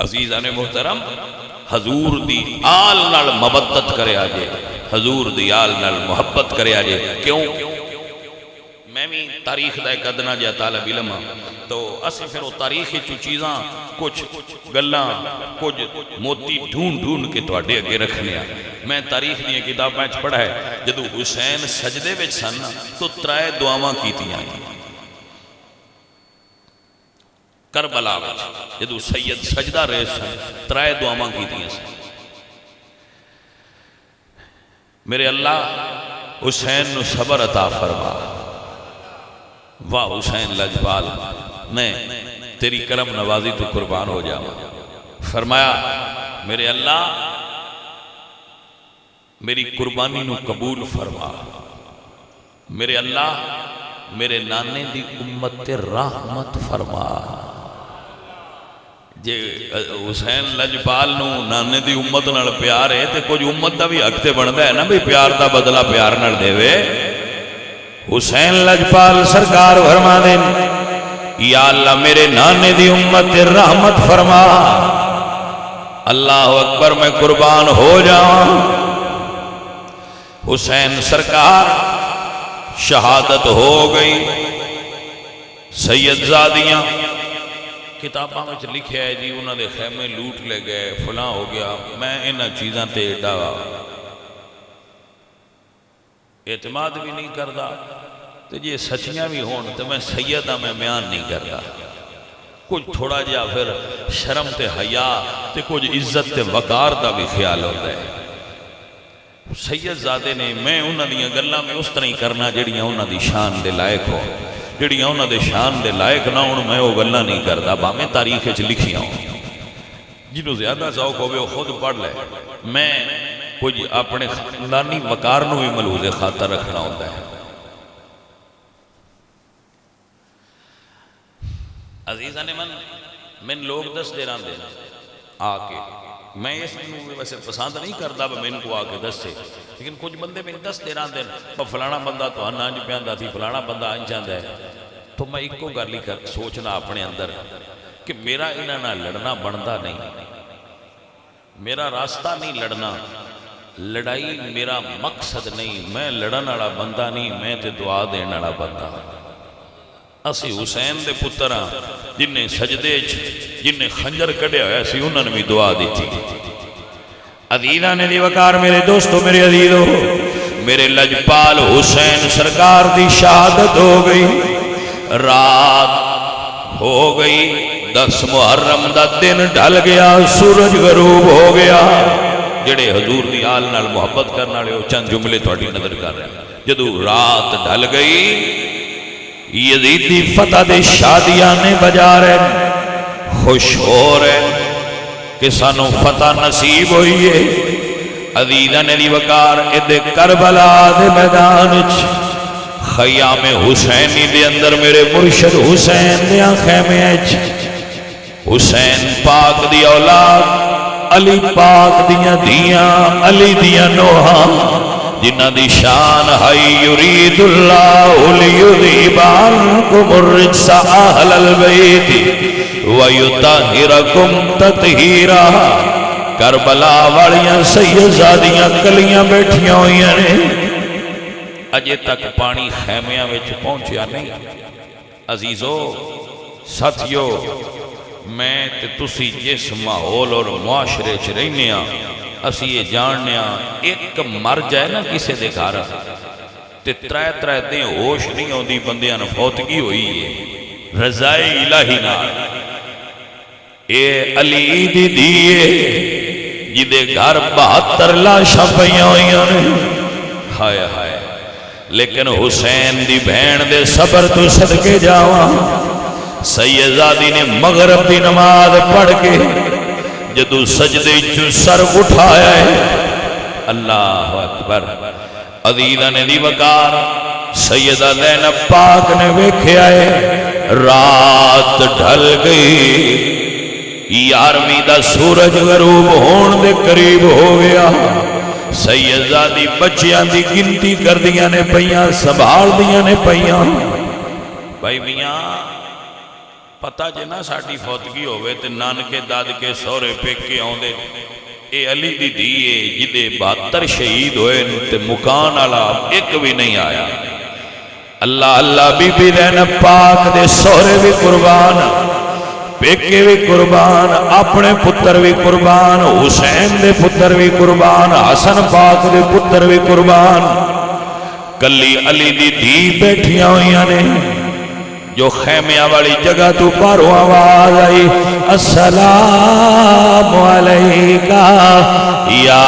عزیزان محترم حضور دی آل نال مبدت کرے آجے، حضور دی آل نال محبت کرے آجے. کیوں؟ میں بھی تاریخ دا ایک ادنا جا طالب علم تو اسی پھر وہ تاریخی چیزاں کچھ گلاں کچھ موتی ڈھونڈ کے تواڈے اگے رکھنے ہیں. میں تاریخ دی کتاباں وچ پڑھا ہے جدوں حسین سجدے وچ سن تو 3 دعاواں کیتیاں کربلا وچ. جدوں سید سجدہ رہے سن 3 دعاواں کیتیاں سن. میرے اللہ حسین نو صبر عطا فرما. واہ حسین لجپال میں تیری کرم نوازی تو قربان ہو جاؤں. فرمایا میرے اللہ میری قربانی نو قبول فرما. میرے اللہ میرے نانے دی امت تے رحمت فرما. جے حسین لجپال نو نانے دی امت نال پیار ہے تے کچھ امت دا بھی حق تے بندا ہے نا بھی پیار دا بدلہ پیار نال دے وے. حسین لجپال سرکار فرما دیں یا اللہ میرے نانے دی امت تے رحمت فرما. اللہ اکبر میں قربان ہو جاؤں. حسین سرکار شہادت ہو گئی. سید زادیاں کتاباں میں لکھیا ہے جی انہوں نے خیمے لوٹ لے گئے فلاں ہو گیا. میں انہاں چیزاں تے ایڈا اعتماد بھی نہیں کردا تو یہ سچیاں بھی ہون تو میں سیدہ میں بیان نہیں کردا. کچھ تھوڑا جا پھر شرم تے حیا تے کچھ عزت تے وقار دا بھی خیال ہوتا ہے. سید زادے نے میں انہاں دیاں گلاں میں اس طرح ہی کرنا جڑیاں انہاں دی شان دے لائق ہو. جڑیاں انہاں دے شان دے لائق نہ ہون میں وہ گلاں نہیں کردا. باہیں تاریخ وچ لکھیاں ہوں جنہوں زیادہ ذوق ہوئے وہ خود پڑھ لے. میں کچھ اپنے خاندانی وقار نو بھی ملحوظ خاطر رکھنا ہوتا ہے. عزیزان من لوگ دس دیران دینا آ کے میں اس میں ویسے پسند نہیں کرتا میں ان کو آ کے دس سے لیکن کچھ بندے میں دس دیران دینا فلانا بندہ تو انج پیاندا تھی فلانا بندہ انج چاہتا ہے تو میں ایک کو گل ہی سوچنا اپنے اندر کہ میرا انہاں نال لڑنا بنتا نہیں. میرا راستہ نہیں لڑنا. لڑائی میرا مقصد نہیں. میں لڑن والا بندہ نہیں. میں تے دعا دین والا بندہ. اسی حسین دے پتر ہاں جن نے سجدے جن نے خنجر کڈیا ہوا سی انہوں نے بھی دعا دیتی. عزیزاں نے دی وقار میرے دوستو میرے عزیزو میرے لجپال حسین سرکار دی شہادت ہو گئی. رات ہو گئی. 10 محرم دا دن ڈھل گیا. سورج غروب ہو گیا. جڑے حضور دی آل نال محبت کرنا لے چند جملے تھوڑی نظر کر رہے ہیں. جدو رات ڈھل گئی یزیدی فتح دے شادیانے بجا رہے خوش ہو رہے کہ سانو فتح نصیب ہوئی ہے. عزیزاں نے دی وقار ادھے کربلا دے میدان خیام حسینی دے اندر میرے مرشد حسین دے خیمے حسین پاک دی اولاد علی پاک دیاں دیاں علی دیاں نوحاں جنہ دی شان ہے یرید اللہ لیذہب عنکم الرجس اہل البیت ویطہرکم تطہیرا. کربلا والیاں سیدزادیاں کلیاں بیٹھیاں ہوئیاں نے. اجے تک پانی خیمیاں وچ پہنچیا نہیں. عزیزو ساتھیو میں تے تسی جس ماحول اور معاشرے چ رہنے ہاں اسی یہ جاننے ہاں ایک مر جائے نا کسے دے گھر تے 3 دن ہوش نہیں ہوندی بندیاں نے فوتگی ہوئی ہے رضائے الہی نال. اے علی دی دیئے جدے گھر 72 لاشاں پیاں ہوئیاں نے. ہائے ہائے لیکن حسین دی بہن دے صبر تو صدقے جاواں سیدزادی نے مغرب دی نماز پڑھ کے جدو سجدے چو سر اٹھایا ہے. اللہ اکبر. عزیزاں نے دی وقار سیدہ زینب پاک نے ویکھیا ہے. رات ڈھل گئی. 11ویں دا سورج غروب ہون دے قریب ہو گیا. سیدزادی بچیاں دی گنتی کر دیاں نے پیاں سنبھال دیاں نے پیاں. بھائی میاں پتہ جے نا ساڈی فوتگی ہوئے تے نانکے دادکے سورے پیکے آوندے اے علی دی دھی ہے جدے 72 شہید ہوئے تے مکان والا ایک بھی نہیں آیا. اللہ اللہ بی بی زینب پاک دے سورے بھی قربان پیکے بھی قربان اپنے پتر بھی قربان حسین دے پتر بھی قربان حسن پاک دے پتر بھی قربان. کلی علی دی دھی بیٹھیاں ہوئیاں نے جو خیمیاں والی جگہ تو پارو آواز آئی السلام علیکہ یا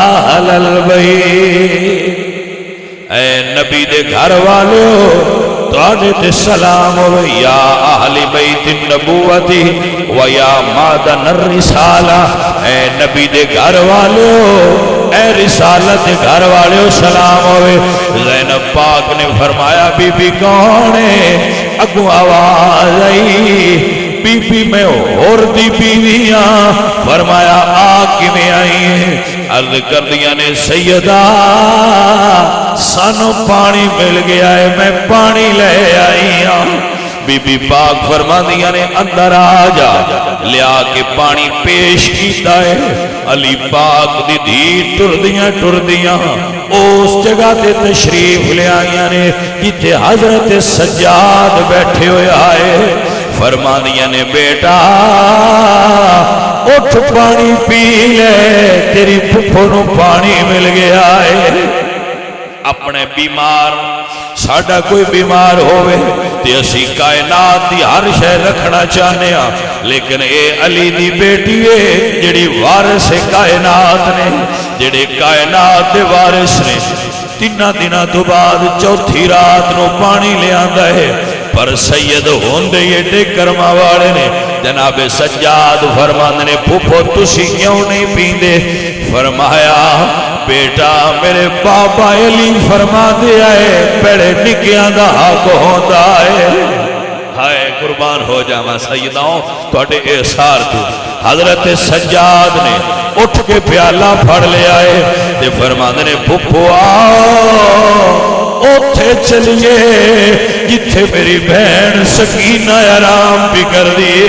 اہل البیت اے نبی دے گھر والو تواڈے تے سلام ہوئے یا اہل بیت النبوتی و یا مادن الرسالہ اے نبی دے گھر والو اے رسالت دے گھر والو سلام ہوئے. زینب پاک نے فرمایا بی بی کون ہے؟ اگو آواز آئی بی بی میں اور دی بیویاں. فرمایا آ کیویں آئی ہیں؟ عرض کر دیا نے سیدہ سانو پانی مل گیا ہے میں پانی لے آئی ہوں. بی بی پاک فرما دیا نے اندر آ جا لیا کے پانی پیش کیتا ہے. علی پاک دی دھی ٹردیاں اس جگہ تے تشریف لے آئیاں نے جتے حضرت سجاد بیٹھے ہوئے آئے. فرما دیا نے بیٹا اٹھ پانی پی لے تیری پھپھو نو پانی مل گیا ہے. اپنے بیمار ساڈا کوئی بیمار ہوئے تے اسی کائنات دی ہر شے رکھنا چاہنے ہاں لیکن اے علی دی بیٹی ہے جڑی وارث کائنات نے جڑے کائنات دے وارث نے. 3 دنوں تو بعد چوتھی رات نو پانی لے آندا ہے پر سید ہوندے ایڈے کرما والے نے. جناب سجاد فرماندے نے پھپھو تسی کیوں نہیں پیندے؟ فرمایا بیٹا میرے بابا علی فرما دیا ہے پہلے نکیاں دا حق ہوندا ہے. ہائے قربان ہو جاواں سیداؤں تواڈے احسار تو. حضرت سجاد نے اٹھ کے پیالہ پھڑ لیا ہے تے فرماندے نے پھپھو آؤ اوتھے چلیے جتھے میری بہن سکینہ آرام بھی کر دیے.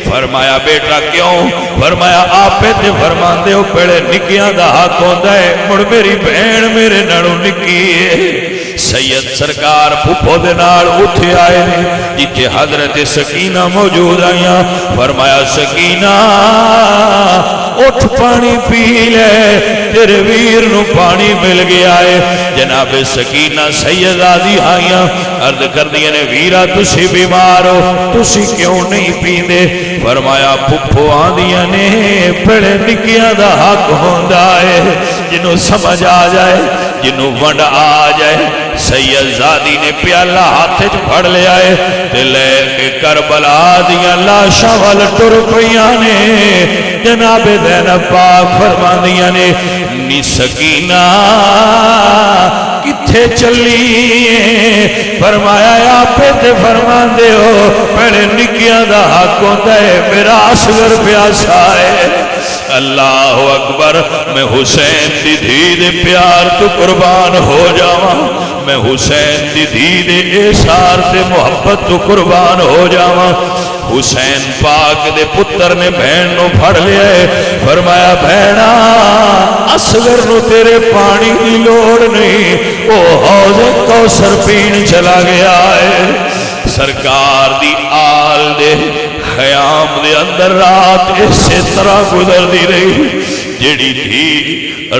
فرمایا بیٹا کیوں؟ فرمایا آپے تے فرماندے ہو پہلے نکیاں دا حق ہوندا ہے مڑ میری بہن میرے نالوں نکی ہے. سید سرکار پھپھو دے نال اٹھے آئے نے جتھے حضرت سکینہ موجود آئیاں. فرمایا سکینہ اٹھ پانی پی لے تیرے ویر نو پانی مل گیا ہے. جناب سکینہ سیدہ دی آئیاں عرض کر دیا نے ویرہ تسی بیمار ہو تسی کیوں نہیں پیندے؟ فرمایا پھپھو آندیاں نے پڑے نکیاں دا حق ہوندا ہے جنہوں سمجھ آ جائے جنہوں ونڈ آ جائے. سید زادی نے پیالہ ہاتھے پھڑ لیا ہے تے لے کے کربلا دیاں لاشاں وال ٹر پیاں نے. جناب زینب پاک فرماندیاں نے نی سکینہ کتھے چلی؟ فرمایا آپے تے فرماندے ہو پہلے نکیاں دا حق ہوندا ہے میرا اصغر پیاسا ہے. اللہ اکبر میں حسین دی دھی دے پیار تو قربان ہو جاواں میں حسین دی دھی دے احسار تے محبت تو قربان ہو جاواں. حسین پاک دے پتر نے بہن نو پھڑ لیا ہے. فرمایا بہنا اصغر نو تیرے پانی دی لوڑ نہیں او حوض کوثر پین چلا گیا ہے. سرکار دی آل دے خیام دے اندر رات اسی طرح گزر دی رہی جیڑی تھی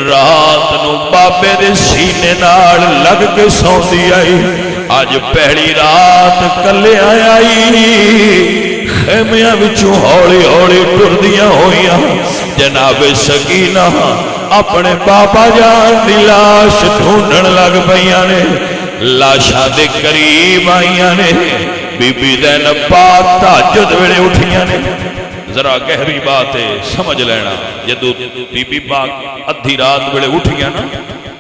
رات نو بابے دے سینے نال لگ کے سوندی آئی. آج پہلی رات کلے آئی خیمیاں وچوں ہولی ہولی ٹردیاں ہوئیاں. جناب سکینہ اپنے بابا جان دی لاش ڈھونڈن لگ پیاں نے. لاشاں دے قریب آئیاں نے. بی بی زینب پاک تہجد ویلے اٹھیاں نے. ذرا گہری بات ہے سمجھ لینا. جدو بی بی پاک ادھی رات ویلے اٹھیاں نا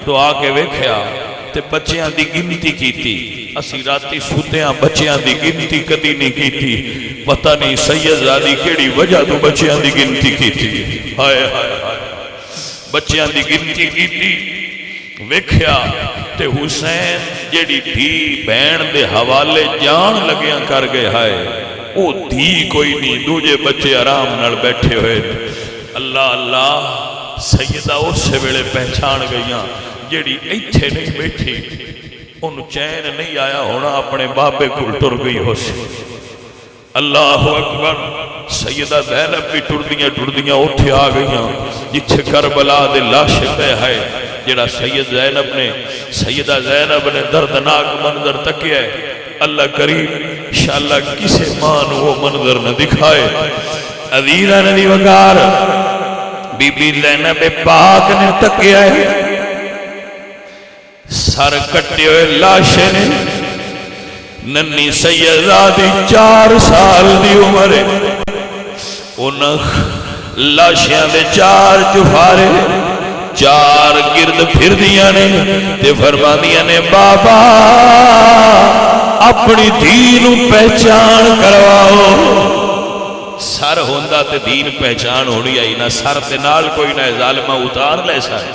تو آ کے ویکھیا تے بچیاں دی گنتی کیتی. اسی راتی سوتیاں بچیاں دی گنتی کدی نہیں کیتی. پتہ نہیں سید زادی کیڑی وجہ تو بچیاں دی گنتی کیتی. ہائے ہائے ہائے بچیاں دی گنتی کیتی ویکھیا تے حسین جیڑی دھی بہن دے حوالے جان لگیاں کر گئے ہائے او دھی کوئی نہیں، دوجے بچے آرام نال بیٹھے ہوئے۔ اللہ اللہ سیدہ اس ویلے پہچان گئیاں جیڑی ایتھے نہیں بیٹھی انہوں چین نہیں آیا ہونا اپنے بابے کو ٹر گئی ہو سی۔ اللہ اکبر، سیدہ زینب بھی ٹردیاں اٹھے آ گئیاں جتھے کربلا دے لاش پہ ہے جڑا سیدہ زینب نے دردناک منظر تکیا ہے۔ اللہ کریم انشاءاللہ کسے ماں نو وہ منظر نہ دکھائے۔ عزیزہ ندی وگار بی بی زینب پاک نے تکیا ہے، سر کٹے ہوئے لاشے نے، ننی سیدہ دی 4 سال دی عمر ہے، انہاں لاشیاں دے 4 چفارے 4 گرد پھر دیا نے تے فرما دیا نے بابا اپنی دین پہچان کرواؤ۔ سر ہوندہ تے دین پہچان ہونی آئی نہ سر تے نال کوئی نہ ظالمہ اتار لے سائے،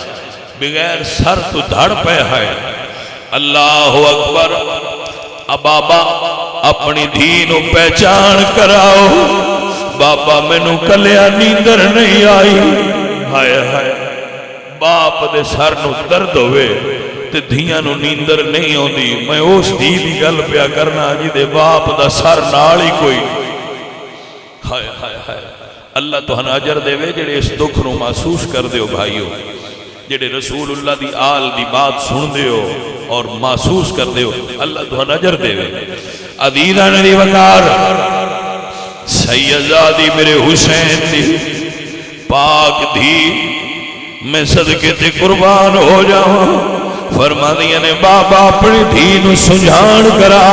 بغیر سر تو دھڑ پہ ہے۔ اللہ اکبر، بابا اپنی دین پہچان کراؤ۔ بابا مینوں کلیا نیندر نہیں آئی، ہائے ہائے باپ دے سر نو درد ہوئے تے دھیاں نو نیندر نہیں ہوندی۔ میں اس دی دی گل پیا کرنا جی دے باپ دا سر نال ہی کوئی، ہائے ہائے ہائے۔ اللہ تہاں اجر دے وے جڑے اس دکھ نو محسوس کر دیو بھائیو، جڑے رسول اللہ دی آل دی بات سن دیو اور محسوس کر دیو، اللہ تہاں اجر دے وے۔ عزیزہ ندی وقار سیدہ میرے حسین دی پاک دھی میں صدقے تے قربان ہو جاؤں۔ فرما دیا نے بابا اپنی دین سجھان کرا۔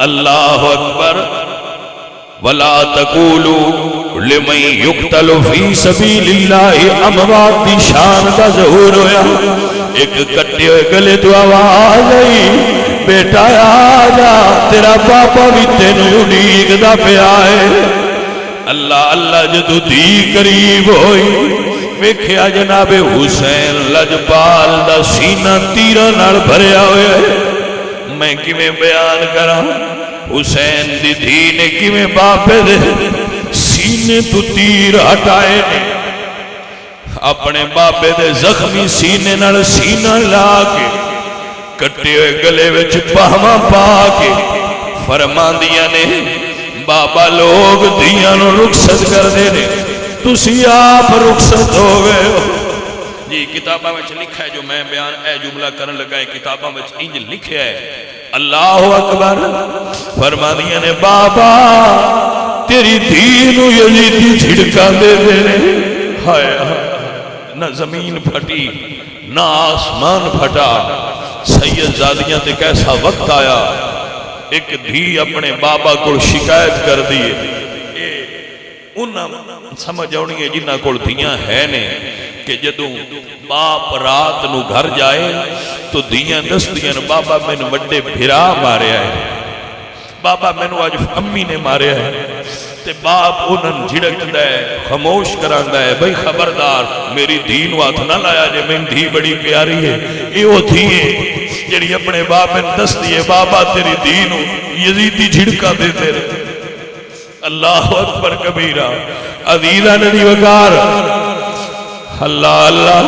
اللہ اکبر، وَلَا تَقُولُوا لِمَنْ يُقْتَلُ فِي سَبِيلِ اللَّهِ اموات دی شان دا ظہور ہویا۔ ایک کٹے ہوئے گلے تو آواز آئی، بیٹا آجا تیرا پاپا بھی تینوں اڈیگ دا پیا ہے۔ اللہ اللہ جدو دی قریب ہوئی ویکھیا جناب حسین لجپال دا سینہ تیرہ نال بھریا ہوئے ہے۔ میں کیویں بیان کراں حسین دی دھی نے کیویں باپے دے سینے تو تیر ہٹائے نے، اپنے باپے دے زخمی سینے نال سینہ لا کے کٹے ہوئے گلے وچ پہواں پا کے فرماندیاں نے بابا لوگ دیاں نو رخصت کر دے نے، تسی آپ رخصت ہو گئے ہو۔ جی کتابہ میں لکھا ہے جو میں بیان اے جملہ کرن لگا ہے، کتابہ میں انج لکھا ہے۔ اللہ اکبر، فرماندیاں نے بابا تیری دینو یزیدی جھڑکا دے دے نے، ہائے نہ زمین پھٹی نہ آسمان پھٹا۔ سید زادیاں تے کیسا وقت آیا، ایک دھی اپنے بابا کو شکایت کر دیئے، انہاں سمجھ آنی ہے جنہاں کو دھیاں ہے نے کہ جدوں باپ رات نو گھر جائے تو دھیاں دس دیاں بابا میں نے وڈے بھرا مارے آئے، بابا میں نے آج امی نے مارے آئے، تے باپ انہاں جھڑک دے خاموش کران دے بھئی خبردار میری دین وات نہ لایا جے میں دھی بڑی پیاری ہے۔ ایو دھیے جڑی اپنے باپ میں دس دیئے بابا تیری دین یزیدی جھڑکا دیتے رہے۔ اللہ اکبر کبیرہ۔ عزیزہ ندی وقار اللہ اللہ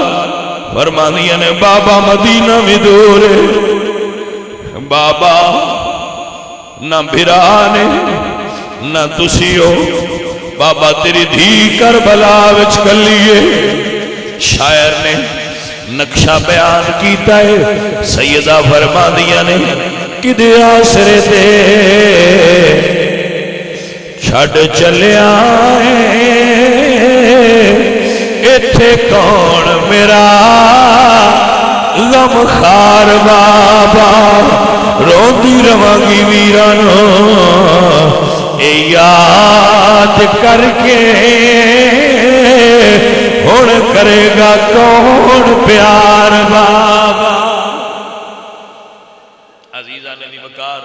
فرمانیاں نے بابا مدینہ میں دورے، بابا نہ بھرانے نہ تسیو، بابا تیری دھی کربلا وچ کلیے۔ شاعر نے نقشہ بیان کیتا ہے، سیدہ فرماندیاں نے کدے آسرے تے چھڑ چلے آئے، ایتھے کون میرا غم خار بابا، روندی روانگی ویرانو اے یاد کر کے، ہن کرے گا کون پیار بابا۔ عزیزہ نبی وقار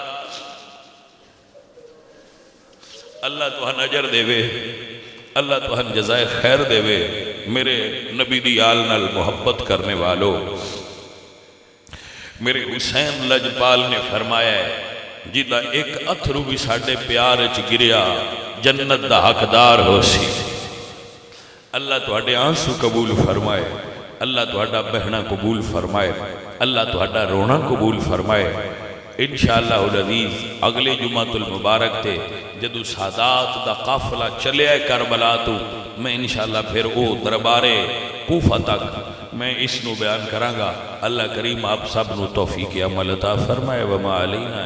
اللہ تو ہن اجر دے وے، اللہ تو ہن جزائے خیر دے وے۔ میرے نبی دی آل نال محبت کرنے والو، میرے حسین لجپال نے فرمایا ہے جدا ایک اتھرو بھی ساڑھے پیار اچ گریا جنت دا حقدار ہو سی۔ اللہ تہاڈے آنسو قبول فرمائے، اللہ تہاڈا بہنا قبول فرمائے، اللہ تہاڈا رونا قبول فرمائے۔ انشاءاللہ العزیز اگلے جمعۃ المبارک تے جدو سادات دا قافلہ چلے آئے کربلا تو میں انشاءاللہ پھر او دربار کوفہ تک میں اس نو بیان کراں گا۔ اللہ کریم آپ سب نو توفیق عمل عطا فرمائے۔ وما علینا